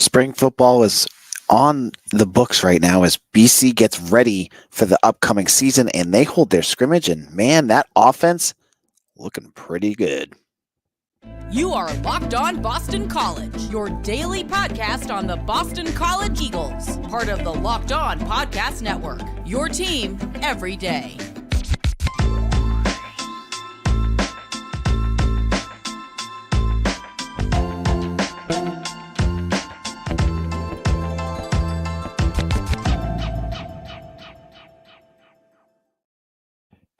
Spring football is on the books right now as BC gets ready for the upcoming season and they hold their scrimmage. And man, that offense looking pretty good. You are Locked On Boston College, your daily podcast on the Boston College Eagles, part of the Locked On Podcast Network, your team every day.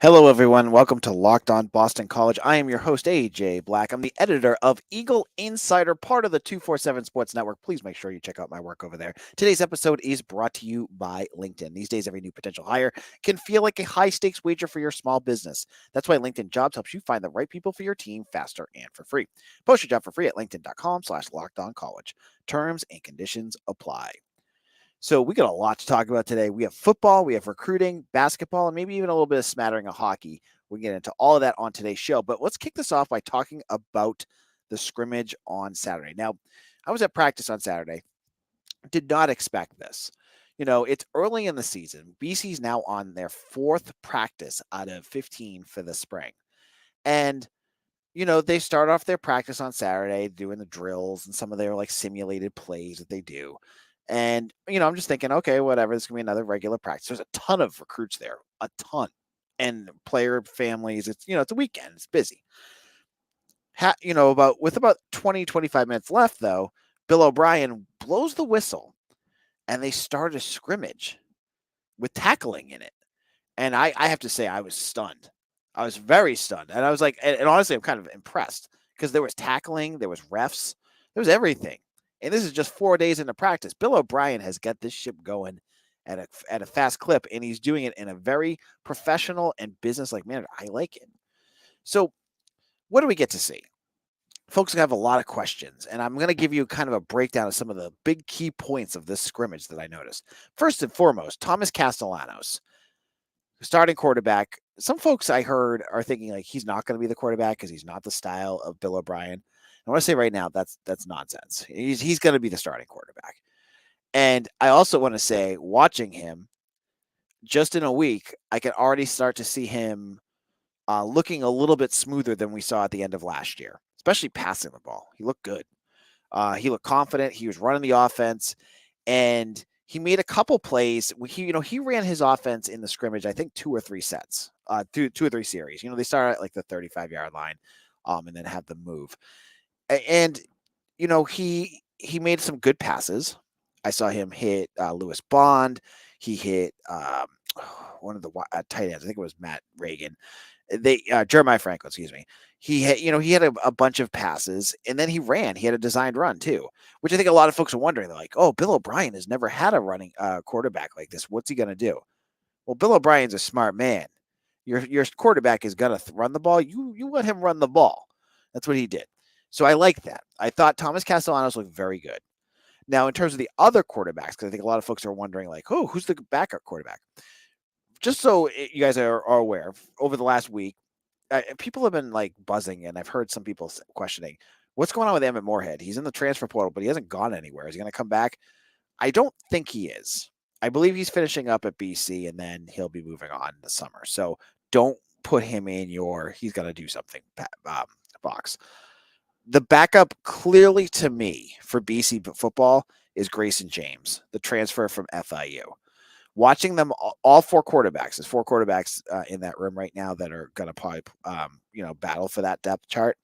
Hello, everyone. Welcome to Locked On Boston College. I am your host, AJ Black. I'm the editor of Eagle Insider, part of the 247 Sports Network. Please make sure you check out my work over there. Today's episode is brought to you by LinkedIn. These days, every new potential hire can feel like a high-stakes wager for your small business. That's why LinkedIn Jobs helps you find the right people for your team faster and for free. Post your job for free at linkedin.com/lockedoncollege. Terms and conditions apply. So we got a lot to talk about today. We have football, we have recruiting, basketball, and maybe even a little bit of smattering of hockey. We get into all of that on today's show. But let's kick this off by talking about the scrimmage on Saturday. Now, I was at practice on Saturday. Did not expect this. You know, it's early in the season. BC's now on their fourth practice out of 15 for the spring. And you know, they start off their practice on Saturday doing the drills and some of their like simulated plays that they do. And, you know, I'm just thinking, okay, whatever, this is going to be another regular practice. There's a ton of recruits there, a ton. And player families, it's, you know, it's a weekend, it's busy. With about 20, 25 minutes left, though, Bill O'Brien blows the whistle and they start a scrimmage with tackling in it. And I have to say, I was stunned. I was very stunned. And I was like, and honestly, I'm kind of impressed because there was tackling, there was refs, there was everything. And this is just 4 days into practice. Bill O'Brien has got this ship going at a fast clip, and he's doing it in a very professional and business-like manner. I like it. So what do we get to see? Folks have a lot of questions, and I'm going to give you kind of a breakdown of some of the big key points of this scrimmage that I noticed. First and foremost, Thomas Castellanos, starting quarterback. Some folks I heard are thinking like he's not going to be the quarterback because he's not the style of Bill O'Brien. I want to say right now that's nonsense. He's going to be the starting quarterback. And I also want to say, watching him just in a week, I can already start to see him looking a little bit smoother than we saw at the end of last year, especially passing the ball. He looked good. He looked confident. He was running the offense, and he made a couple plays. He ran his offense in the scrimmage, I think 2 or 3 sets, two or three series. You know, they start at like the 35-yard line, and then have them move. And, you know, he made some good passes. I saw him hit Lewis Bond. He hit one of the tight ends. I think it was Matt Reagan. Jeremiah Franco, excuse me. He had a bunch of passes, and then he ran. He had a designed run too, which I think a lot of folks are wondering. They're like, "Oh, Bill O'Brien has never had a running quarterback like this. What's he going to do?" Well, Bill O'Brien's a smart man. Your quarterback is going to run the ball. You let him run the ball. That's what he did. So I like that. I thought Thomas Castellanos looked very good. Now, in terms of the other quarterbacks, because I think a lot of folks are wondering, like, oh, who's the backup quarterback? Just so you guys are aware, over the last week, people have been like buzzing, and I've heard some people questioning, what's going on with Emmett Moorhead? He's in the transfer portal, but he hasn't gone anywhere. Is he going to come back? I don't think he is. I believe he's finishing up at BC, and then he'll be moving on this summer. So don't put him in he's going to do something box. The backup clearly to me for BC football is Grayson James, the transfer from FIU. Watching them, all 4 quarterbacks, there's 4 quarterbacks in that room right now that are going to probably, battle for that depth chart.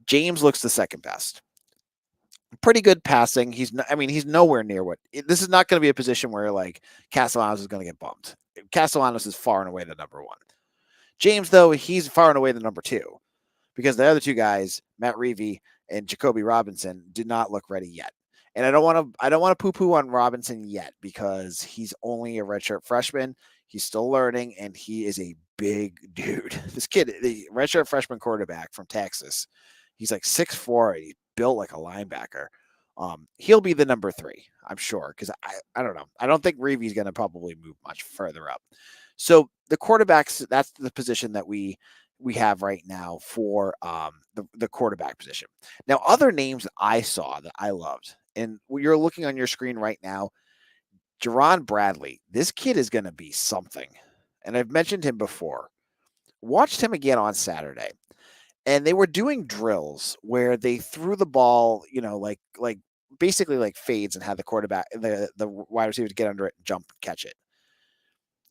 James looks the second best. Pretty good passing. He's nowhere near this is not going to be a position where like Castellanos is going to get bumped. Castellanos is far and away the number 1. James, though, he's far and away the number 2. Because the other 2 guys, Matt Reevy and Jacoby Robinson, did not look ready yet. And I don't want to poo-poo on Robinson yet because he's only a redshirt freshman. He's still learning, and he is a big dude. This kid, the redshirt freshman quarterback from Texas, he's like 6'4". He's built like a linebacker. He'll be the number 3, I'm sure, because I don't know. I don't think Reevy's going to probably move much further up. So the quarterbacks, that's the position that we have right now for the quarterback position. Now, other names that I saw that I loved, And you're looking on your screen right now, Jerron Bradley, this kid is going to be something. And I've mentioned him before. Watched him again on Saturday. And they were doing drills where they threw the ball, like basically like fades and had the quarterback, the wide receiver to get under it and jump and catch it.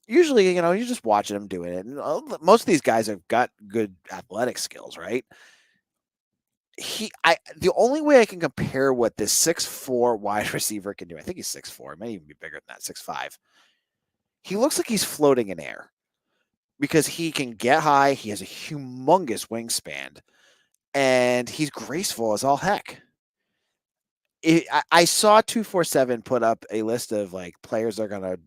Usually, you're just watching them doing it. And most of these guys have got good athletic skills, right? The only way I can compare what this 6'4" wide receiver can do, I think he's 6'4", may even be bigger than that, 6'5". He looks like he's floating in air because he can get high. He has a humongous wingspan, and he's graceful as all heck. I saw 247 put up a list of like players that are going to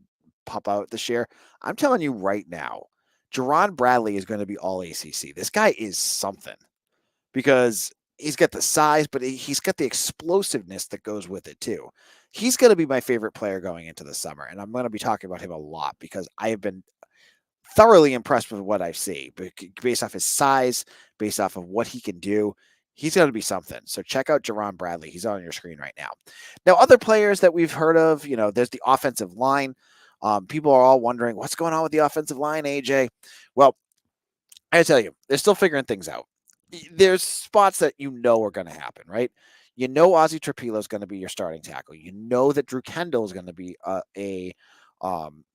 pop out this year. I'm telling you right now, Jerron Bradley is going to be all ACC. This guy is something because he's got the size, but he's got the explosiveness that goes with it too. He's going to be my favorite player going into the summer, and I'm going to be talking about him a lot because I have been thoroughly impressed with what I see, based off his size, based off of what he can do. He's going to be something. So check out Jerron Bradley. He's on your screen right now. Now, other players that we've heard of, there's the offensive line. People are all wondering what's going on with the offensive line, AJ. Well, I tell you, they're still figuring things out. There's spots that are going to happen, right? Ozzie Trapilo is going to be your starting tackle. That Drew Kendall is going to be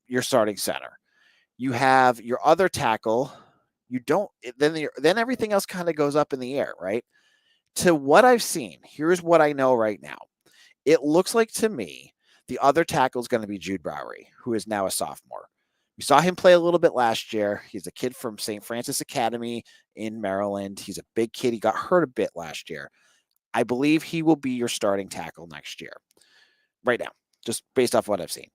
your starting center. You have your other tackle. Then everything else kind of goes up in the air, right? To what I've seen, here's what I know right now. It looks like to me the other tackle is going to be Jude Bowery, who is now a sophomore. We saw him play a little bit last year. He's a kid from St. Francis Academy in Maryland. He's a big kid. He got hurt a bit last year. I believe he will be your starting tackle next year. Right now, just based off what I've seen.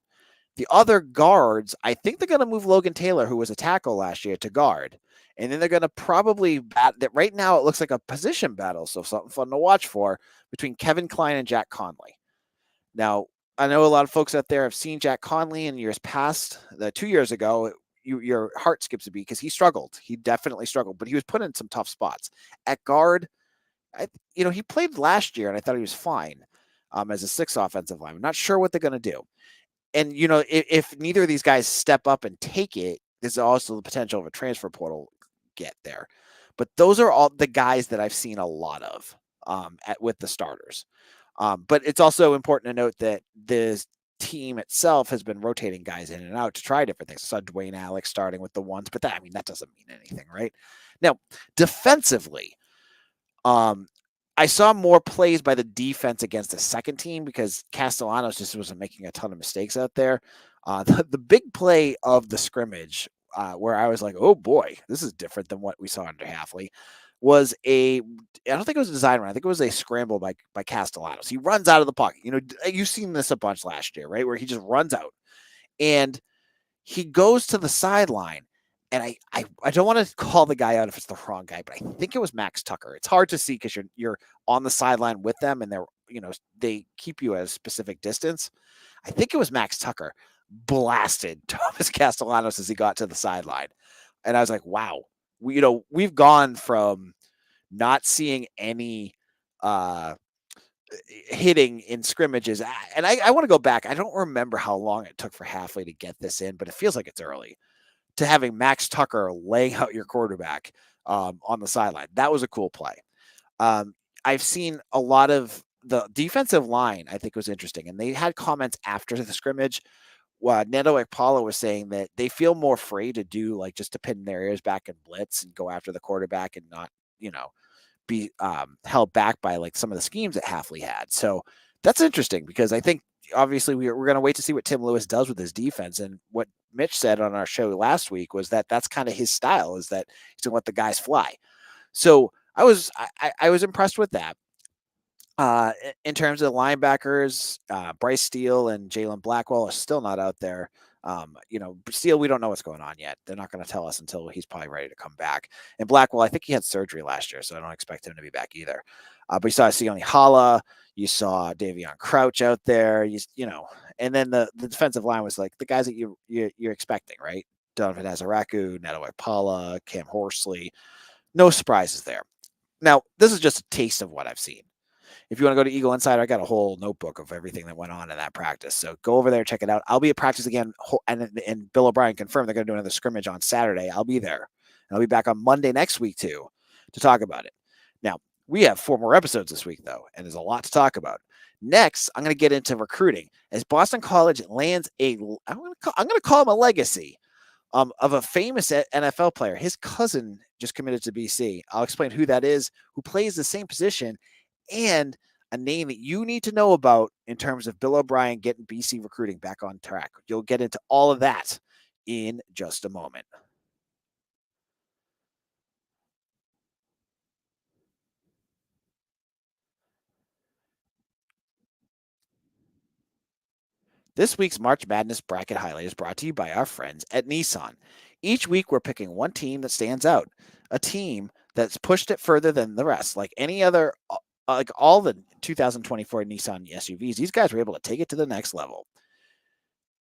The other guards, I think they're going to move Logan Taylor, who was a tackle last year, to guard. And then they're going to probably that right now it looks like a position battle. So something fun to watch for between Kevin Klein and Jack Conley. Now, I know a lot of folks out there have seen Jack Conley in years past. 2 years ago, your heart skips a beat because he struggled. He definitely struggled, but he was put in some tough spots. At guard, he played last year, and I thought he was fine as a 6 offensive lineman. I'm not sure what they're going to do. And, if neither of these guys step up and take it, there's also the potential of a transfer portal get there. But those are all the guys that I've seen a lot of with the starters. But it's also important to note that this team itself has been rotating guys in and out to try different things. I saw Dwayne Alex starting with the ones, but that doesn't mean anything, right? Now, defensively, I saw more plays by the defense against the second team because Castellanos just wasn't making a ton of mistakes out there. The big play of the scrimmage where I was like, oh boy, this is different than what we saw under Halfley, was I don't think it was a design run. I think it was a scramble by Castellanos. He runs out of the pocket. You've seen this a bunch last year, right? Where he just runs out and he goes to the sideline. And I don't want to call the guy out if it's the wrong guy, but I think it was Max Tucker. It's hard to see because you're on the sideline with them and they keep you at a specific distance. I think it was Max Tucker blasted Thomas Castellanos as he got to the sideline. And I was like, wow, we've gone from not seeing any hitting in scrimmages. And I want to go back. I don't remember how long it took for Halfley to get this in, but it feels like it's early. To having Max Tucker laying out your quarterback on the sideline. That was a cool play. I've seen a lot of the defensive line, I think was interesting. And they had comments after the scrimmage. Nedrick Boldin was saying that they feel more free to do just to pin their ears back and blitz and go after the quarterback and not, be held back by some of the schemes that Halfley had. So that's interesting because I think obviously we're going to wait to see what Tim Lewis does with his defense. And what Mitch said on our show last week was that that's kind of his style, is that he's going to let the guys fly. So I was impressed with that. In terms of the linebackers, Bryce Steele and Jalen Blackwell are still not out there. Steele, we don't know what's going on yet. They're not going to tell us until he's probably ready to come back. And Blackwell, I think he had surgery last year, so I don't expect him to be back either. But you saw Sione Hala, you saw Davion Crouch out there, and then the defensive line was the guys that you're expecting, right? Donovan Azaraku, Neto Ipala, Cam Horsley. No surprises there. Now, this is just a taste of what I've seen. If you want to go to Eagle Insider, I got a whole notebook of everything that went on in that practice. So go over there, check it out. I'll be at practice again, and Bill O'Brien confirmed they're going to do another scrimmage on Saturday. I'll be there. And I'll be back on Monday next week, too, to talk about it. Now, we have 4 more episodes this week, though, and there's a lot to talk about. Next, I'm going to get into recruiting as Boston College lands I'm going to call him a legacy of a famous NFL player. His cousin just committed to BC. I'll explain who that is, who plays the same position, and a name that you need to know about in terms of Bill O'Brien getting BC recruiting back on track. You'll get into all of that in just a moment. This week's March Madness Bracket Highlight is brought to you by our friends at Nissan. Each week, we're picking one team that stands out, a team that's pushed it further than the rest. Like any other, like all the 2024 Nissan SUVs, these guys were able to take it to the next level.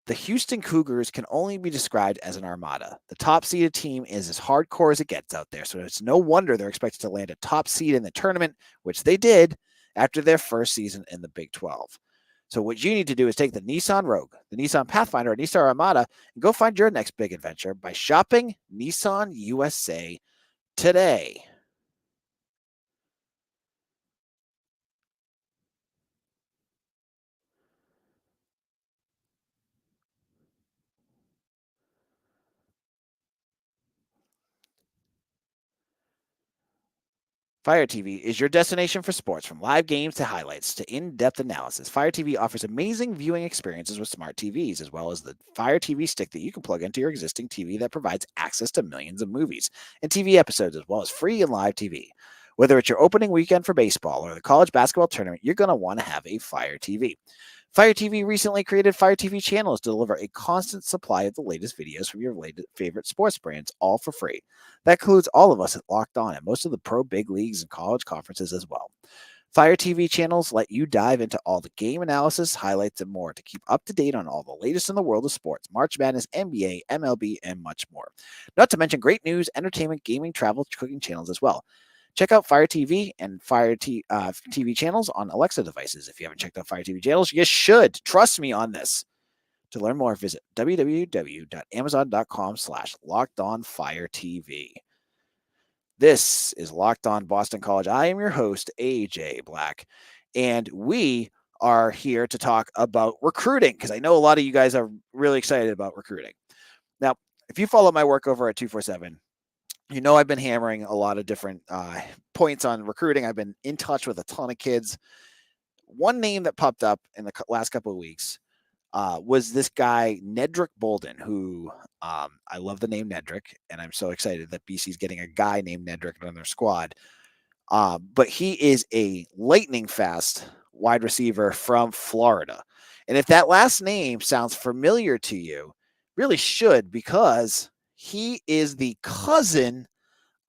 The Houston Cougars can only be described as an armada. The top-seeded team is as hardcore as it gets out there, so it's no wonder they're expected to land a top seed in the tournament, which they did after their first season in the Big 12. So what you need to do is take the Nissan Rogue, the Nissan Pathfinder, or Nissan Armada, and go find your next big adventure by shopping Nissan USA today. Fire TV is your destination for sports, from live games to highlights to in-depth analysis. Fire TV offers amazing viewing experiences with smart TVs, as well as the Fire TV stick that you can plug into your existing TV that provides access to millions of movies and TV episodes, as well as free and live TV. Whether it's your opening weekend for baseball or the college basketball tournament, you're going to want to have a Fire TV. Fire TV recently created Fire TV channels to deliver a constant supply of the latest videos from your favorite sports brands, all for free. That includes all of us at Locked On and most of the pro big leagues and college conferences as well. Fire TV channels let you dive into all the game analysis, highlights, and more to keep up to date on all the latest in the world of sports, March Madness, NBA, MLB, and much more. Not to mention great news, entertainment, gaming, travel, cooking channels as well. Check out Fire TV and Fire TV channels on Alexa devices. If you haven't checked out Fire TV channels, you should. Trust me on this. To learn more, visit www.amazon.com/LockedOnFireTV. This is Locked On Boston College. I am your host, AJ Black, and we are here to talk about recruiting because I know a lot of you guys are really excited about recruiting. Now, if you follow my work over at 247, you know I've been hammering a lot of different points on recruiting. I've been in touch with a ton of kids. One name that popped up in the last couple of weeks was this guy, Nedrick Boldin, who I love the name Nedrick, and I'm so excited that BC's getting a guy named Nedrick on their squad. But he is a lightning fast wide receiver from Florida. And if that last name sounds familiar to you, really should, because he is the cousin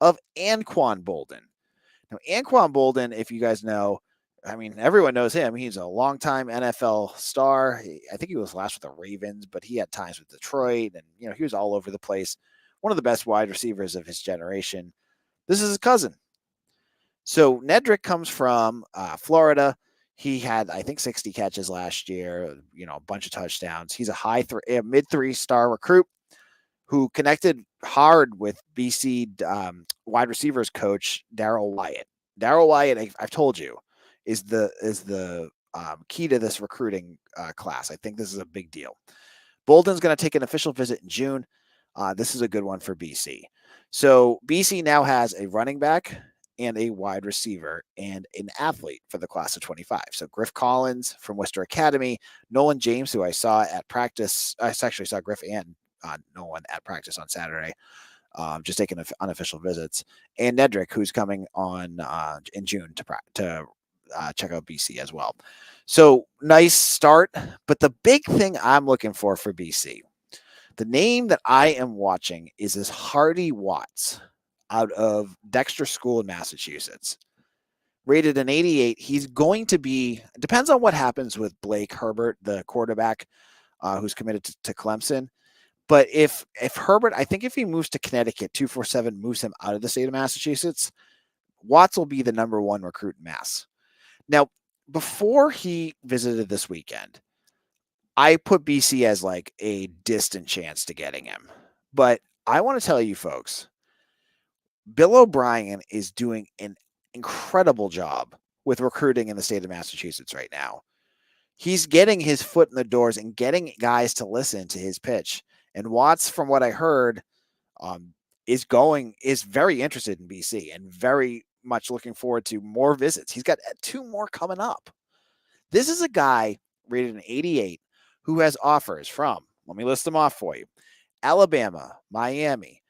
of Anquan Boldin. Now, Anquan Boldin, if you guys know, I mean, everyone knows him. He's a longtime NFL star. I think he was last with the Ravens, but he had times with Detroit, and he was all over the place. One of the best wide receivers of his generation. This is his cousin. So Nedrick comes from Florida. He had, I think, 60 catches last year. A bunch of touchdowns. He's a mid 3-star recruit who connected hard with BC wide receivers coach Darrell Wyatt. Darrell Wyatt, I've told you, is the key to this recruiting class. I think this is a big deal. Boldin's going to take an official visit in June. This is a good one for BC. So BC now has a running back and a wide receiver and an athlete for the class of 25. So Griff Collins from Worcester Academy, Nolan James, who I saw at practice. I actually saw Griff and Nolan at practice on Saturday, just taking unofficial visits, and Nedrick, who's coming on in June to check out BC as well. So nice start, but the big thing I'm looking for BC, the name that I am watching is this Hardy Watts out of Dexter School in Massachusetts. Rated an 88. He's going to be, depends on what happens with Blake Herbert, the quarterback who's committed to Clemson. But if Herbert, I think if he moves to Connecticut, 247 moves him out of the state of Massachusetts, Watts will be the number 1 recruit in Mass. Now, before he visited this weekend, I put BC as like a distant chance to getting him. But I want to tell you folks, Bill O'Brien is doing an incredible job with recruiting in the state of Massachusetts right now. He's getting his foot in the doors and getting guys to listen to his pitch. And Watts, from what I heard, is very interested in BC and very much looking forward to more visits. He's got 2 more coming up. This is a guy rated an 88 who has offers from, let me list them off for you: Alabama, Miami,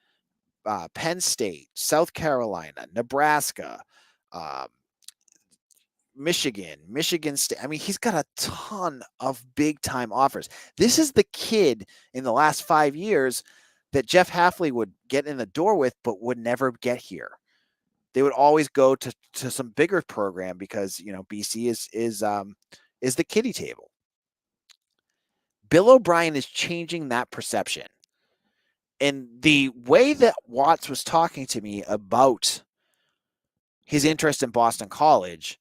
Penn State, South Carolina, Nebraska, um, Michigan State. I mean, he's got a ton of big time offers. This is the kid in the last 5 years that Jeff Hafley would get in the door with, but would never get here. They would always go to some bigger program because, BC is the kiddie table. Bill O'Brien is changing that perception. And the way that Watts was talking to me about his interest in Boston College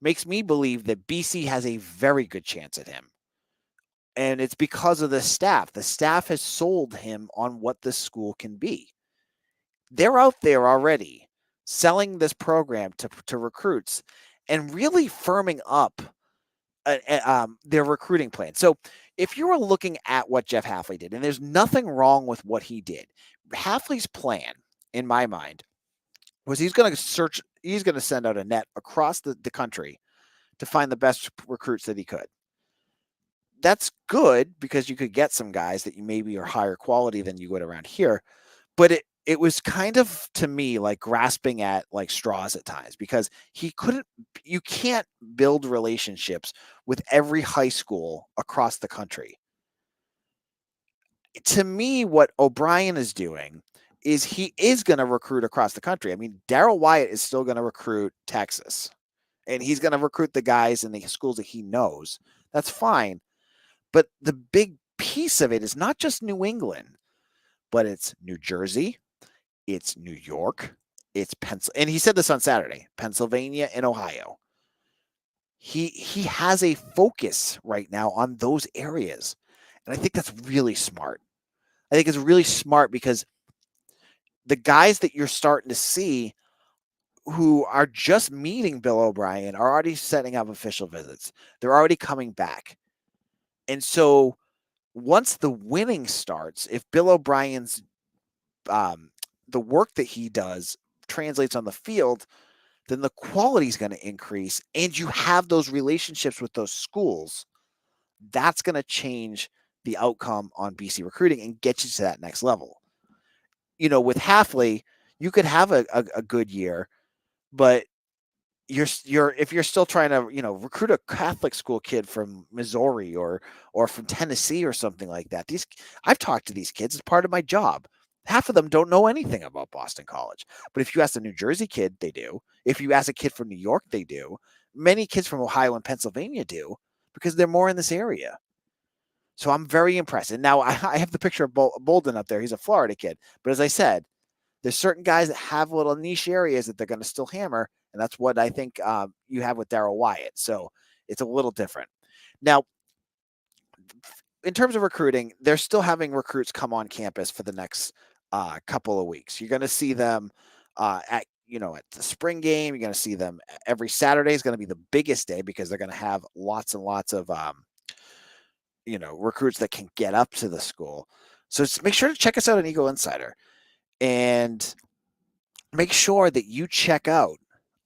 makes me believe that BC has a very good chance at him. And it's because of the staff. The staff has sold him on what this school can be. They're out there already selling this program to recruits and really firming up their recruiting plan. So if you were looking at what Jeff Hafley did, and there's nothing wrong with what he did, Hafley's plan, in my mind, was he's going to send out a net across the country to find the best recruits that he could. That's good because you could get some guys that you maybe are higher quality than you would around here. But it was kind of, to me, like grasping at like straws at times, because you can't build relationships with every high school across the country. To me, what O'Brien is doing is he is going to recruit across the country. I mean, Darrell Wyatt is still going to recruit Texas, and he's going to recruit the guys in the schools that he knows. That's fine. But the big piece of it is not just New England, but it's New Jersey, it's New York, it's Pennsylvania. And he said this on Saturday, Pennsylvania and Ohio. He has a focus right now on those areas. And I think that's really smart. I think it's really smart because the guys that you're starting to see who are just meeting Bill O'Brien are already setting up official visits. They're already coming back. And so once the winning starts, if Bill O'Brien's the work that he does translates on the field, then the quality is going to increase, and you have those relationships with those schools. That's going to change the outcome on BC recruiting and get you to that next level. With Hafley, you could have a good year, but if you're still trying to, recruit a Catholic school kid from Missouri or from Tennessee or something like that. I've talked to these kids as part of my job. Half of them don't know anything about Boston College. But if you ask a New Jersey kid, they do. If you ask a kid from New York, they do. Many kids from Ohio and Pennsylvania do, because they're more in this area. So I'm very impressed. And now I have the picture of Boldin up there. He's a Florida kid. But as I said, there's certain guys that have little niche areas that they're going to still hammer. And that's what I think you have with Darrell Wyatt. So it's a little different. Now, in terms of recruiting, they're still having recruits come on campus for the next couple of weeks. You're going to see them at the spring game. You're going to see them every Saturday is going to be the biggest day because they're going to have lots and lots of recruits that can get up to the school. So make sure to check us out on Eagle Insider and make sure that you check out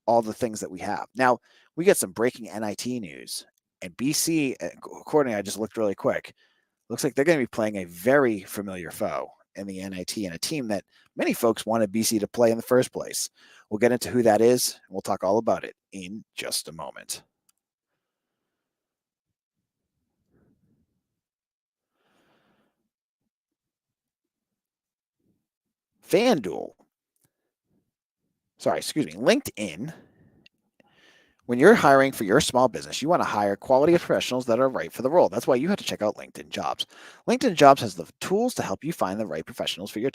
all the things that we have. Now, we got some breaking NIT news, and BC, according, I just looked really quick, looks like they're going to be playing a very familiar foe in the NIT, and a team that many folks wanted BC to play in the first place. We'll get into who that is, and we'll talk all about it in just a moment. LinkedIn When you're hiring for your small business, you want to hire quality professionals that are right for the role. That's why you have to check out LinkedIn Jobs. LinkedIn Jobs has the tools to help you find the right professionals for your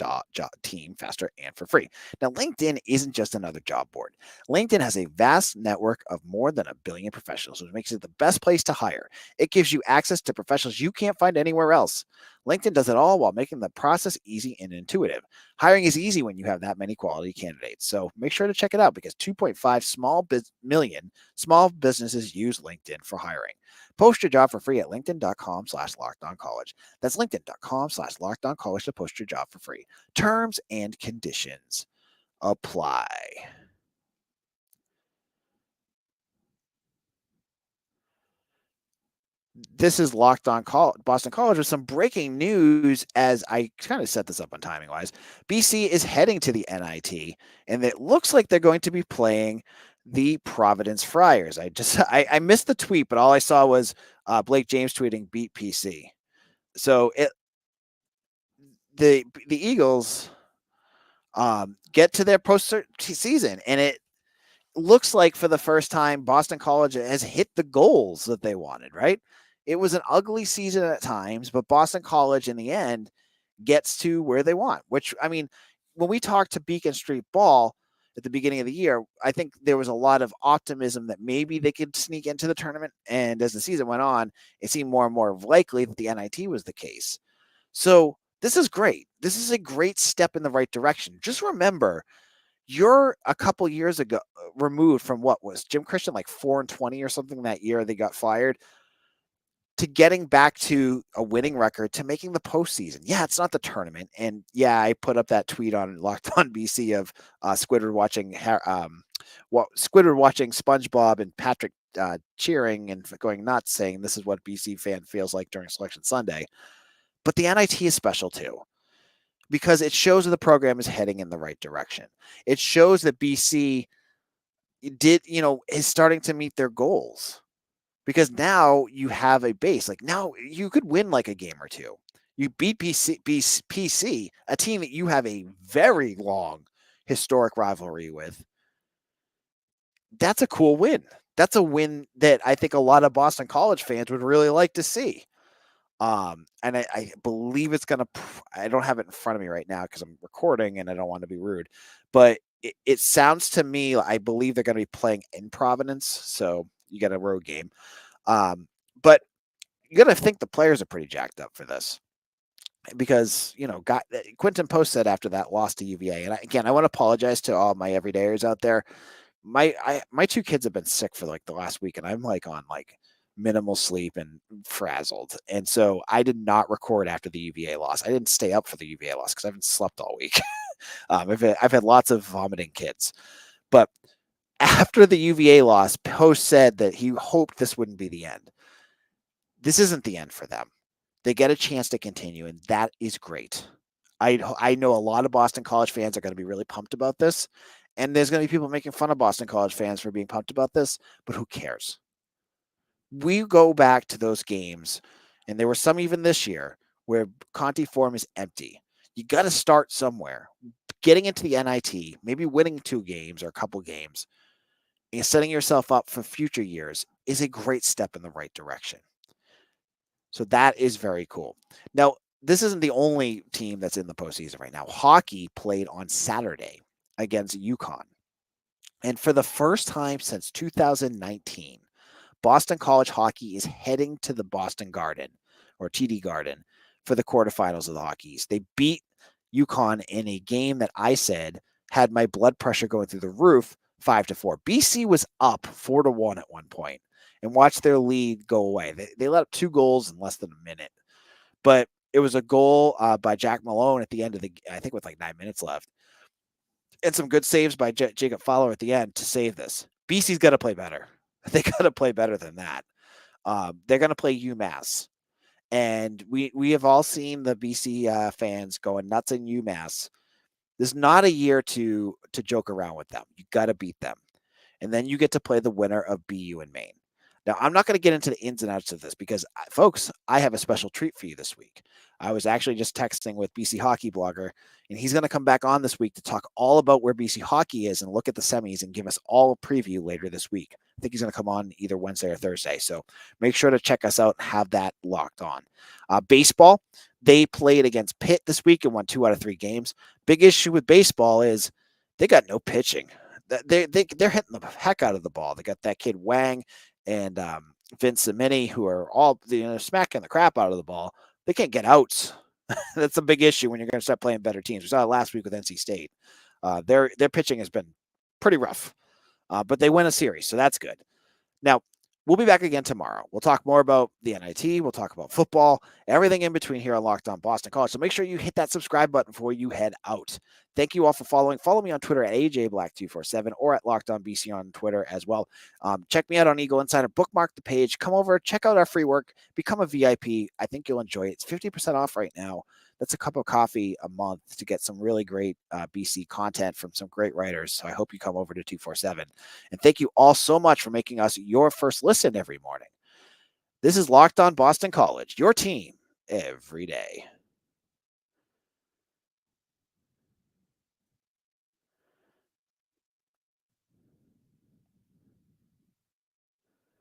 team faster and for free. Now, LinkedIn isn't just another job board. LinkedIn has a vast network of more than 1 billion professionals, which makes it the best place to hire. It gives you access to professionals you can't find anywhere else. LinkedIn does it all while making the process easy and intuitive. Hiring is easy when you have that many quality candidates. So make sure to check it out because 2.5 million small businesses use LinkedIn for hiring. Post your job for free at linkedin.com/lockedoncollege. That's linkedin.com/lockedoncollege to post your job for free. Terms and conditions apply. This is Locked On Boston College with some breaking news as I kind of set this up on timing wise. BC is heading to the NIT, and it looks like they're going to be playing the Providence Friars. I missed the tweet, but all I saw was Blake James tweeting beat PC. So the Eagles get to their postseason, and it looks like for the first time, Boston College has hit the goals that they wanted, right? It was an ugly season at times, but Boston College in the end gets to where they want, which, I mean, when we talked to Beacon Street Ball at the beginning of the year, I think there was a lot of optimism that maybe they could sneak into the tournament. And as the season went on, it seemed more and more likely that the NIT was the case. So this is great. This is a great step in the right direction. Just remember, you're a couple years ago removed from what was Jim Christian like 4-20 or something that year they got fired, to getting back to a winning record, to making the postseason. Yeah, it's not the tournament. And yeah, I put up that tweet on Locked On BC of Squidward watching SpongeBob and Patrick cheering and going nuts, saying this is what BC fan feels like during Selection Sunday. But the NIT is special too, because it shows that the program is heading in the right direction. It shows that BC is starting to meet their goals, because now you have a base. Like, now you could win like a game or two. You beat PC, a team that you have a very long historic rivalry with. That's a cool win. That's a win that I think a lot of Boston College fans would really like to see. And I believe it's going to, I don't have it in front of me right now because I'm recording and I don't want to be rude, but it sounds to me, I believe they're going to be playing in Providence. So you get a road game. But you got to think the players are pretty jacked up for this, because, Quentin Post said after that loss to UVA. And I want to apologize to all my everydayers out there. My two kids have been sick for like the last week, and I'm like on like minimal sleep and frazzled. And so I did not record after the UVA loss. I didn't stay up for the UVA loss because I haven't slept all week. I've had lots of vomiting kids. But after the UVA loss, Post said that he hoped this wouldn't be the end. This isn't the end for them. They get a chance to continue, and that is great. I know a lot of Boston College fans are going to be really pumped about this, and there's going to be people making fun of Boston College fans for being pumped about this, but who cares? We go back to those games, and there were some even this year, where Conti Forum is empty. You got to start somewhere. Getting into the NIT, maybe winning 2 games or a couple games, and setting yourself up for future years is a great step in the right direction. So that is very cool. Now, this isn't the only team that's in the postseason right now. Hockey played on Saturday against UConn. And for the first time since 2019, Boston College hockey is heading to the Boston Garden, or TD Garden, for the quarterfinals of the Hockey East. They beat UConn in a game that I said had my blood pressure going through the roof, 5-4. BC was up 4-1 at one point, and watched their lead go away. They let up 2 goals in less than a minute. But it was a goal by Jack Malone at the end of I think with like 9 minutes left. And some good saves by Jacob Fowler at the end to save this. BC's got to play better. They got to play better than that. They're going to play UMass. And we have all seen the BC fans going nuts in UMass. This is not a year to joke around with them. You got to beat them. And then you get to play the winner of BU and Maine. Now, I'm not going to get into the ins and outs of this because, folks, I have a special treat for you this week. I was actually just texting with BC Hockey Blogger, and he's going to come back on this week to talk all about where BC Hockey is and look at the semis and give us all a preview later this week. I think he's going to come on either Wednesday or Thursday. So make sure to check us out and have that locked on. Baseball, they played against Pitt this week and won 2 out of 3 games. Big issue with baseball is they got no pitching. They're hitting the heck out of the ball. They got that kid Wang and Vince Cimini, who are all smacking the crap out of the ball. They can't get outs. That's a big issue when you're going to start playing better teams. We saw it last week with NC State. Their pitching has been pretty rough, but they win a series, so that's good. Now, we'll be back again tomorrow. We'll talk more about the NIT. We'll talk about football, everything in between here on Locked On Boston College. So make sure you hit that subscribe button before you head out. Thank you all for following. Follow me on Twitter at AJBlack247 or at Locked On BC on Twitter as well. Check me out on Eagle Insider. Bookmark the page. Come over, check out our free work. Become a VIP. I think you'll enjoy it. It's 50% off right now. That's a cup of coffee a month to get some really great BC content from some great writers. So I hope you come over to 247. And thank you all so much for making us your first listen every morning. This is Locked On Boston College, your team every day.